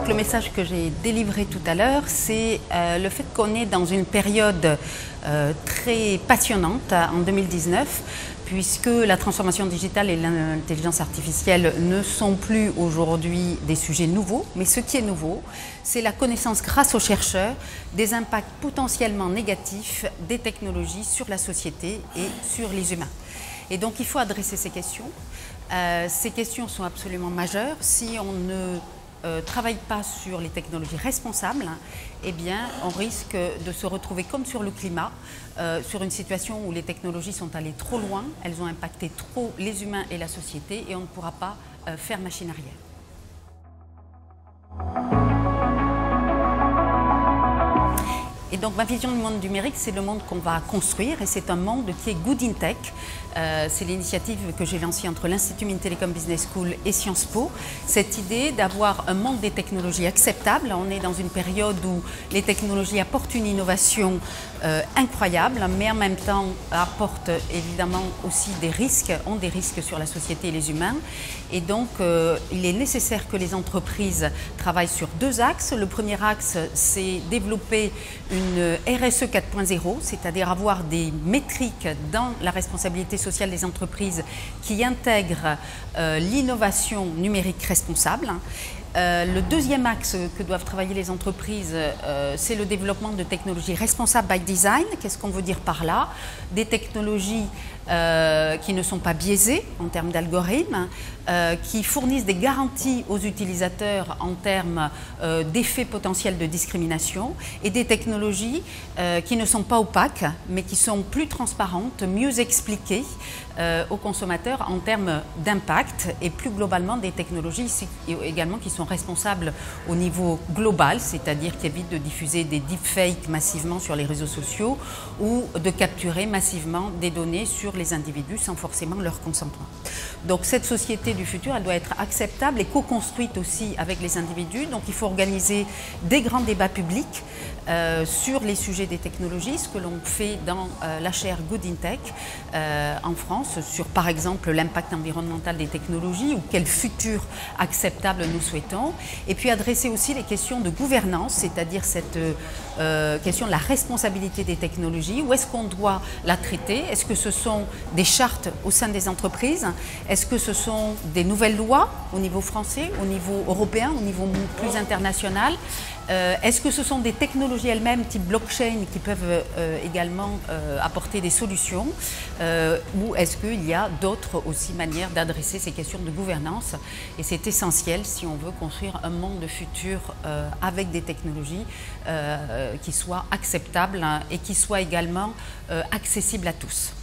le message que j'ai délivré tout à l'heure, c'est le fait qu'on est dans une période très passionnante en 2019, puisque la transformation digitale et l'intelligence artificielle ne sont plus aujourd'hui des sujets nouveaux, mais ce qui est nouveau, c'est la connaissance grâce aux chercheurs des impacts potentiellement négatifs des technologies sur la société et sur les humains. Et donc il faut adresser ces questions. Ces questions sont absolument majeures. Si on ne travaille pas sur les technologies responsables, eh bien, on risque de se retrouver comme sur le climat, sur une situation où les technologies sont allées trop loin, elles ont impacté trop les humains et la société et on ne pourra pas faire machine arrière. Et donc ma vision du monde numérique, c'est le monde qu'on va construire et c'est un monde qui est Good in Tech. C'est l'initiative que j'ai lancée entre l'Institut Mines Telecom Business School et Sciences Po. Cette idée d'avoir un monde des technologies acceptables. On est dans une période où les technologies apportent une innovation incroyable, mais en même temps apportent évidemment aussi des risques, ont des risques sur la société et les humains. Et donc il est nécessaire que les entreprises travaillent sur deux axes. Le premier axe, c'est développer une RSE 4.0, c'est-à-dire avoir des métriques dans la responsabilité sociale des entreprises qui intègrent l'innovation numérique responsable. Le deuxième axe que doivent travailler les entreprises, c'est le développement de technologies responsables by design. Qu'est-ce qu'on veut dire par là? Des technologies qui ne sont pas biaisées en termes d'algorithmes, qui fournissent des garanties aux utilisateurs en termes d'effets potentiels de discrimination et des technologies qui ne sont pas opaques mais qui sont plus transparentes, mieux expliquées aux consommateurs en termes d'impact et plus globalement des technologies également qui sont responsables au niveau global, c'est-à-dire qui évitent de diffuser des deepfakes massivement sur les réseaux sociaux ou de capturer massivement des données sur les individus sans forcément leur consentement. Donc cette société du futur, elle doit être acceptable et co-construite aussi avec les individus. Donc il faut organiser des grands débats publics sur les sujets des technologies, ce que l'on fait dans la chaire Good in Tech en France, sur par exemple l'impact environnemental des technologies ou quel futur acceptable nous souhaitons. Et puis adresser aussi les questions de gouvernance, c'est-à-dire cette question de la responsabilité des technologies. Où est-ce qu'on doit la traiter? Est-ce que ce sont des chartes au sein des entreprises? Est-ce que ce sont des nouvelles lois au niveau français, au niveau européen, au niveau plus international? Est-ce que ce sont des technologies elles-mêmes type blockchain qui peuvent également apporter des solutions ou est-ce qu'il y a d'autres aussi manières d'adresser ces questions de gouvernance? Et c'est essentiel si on veut construire un monde de futur avec des technologies qui soient acceptables et qui soient également accessibles à tous.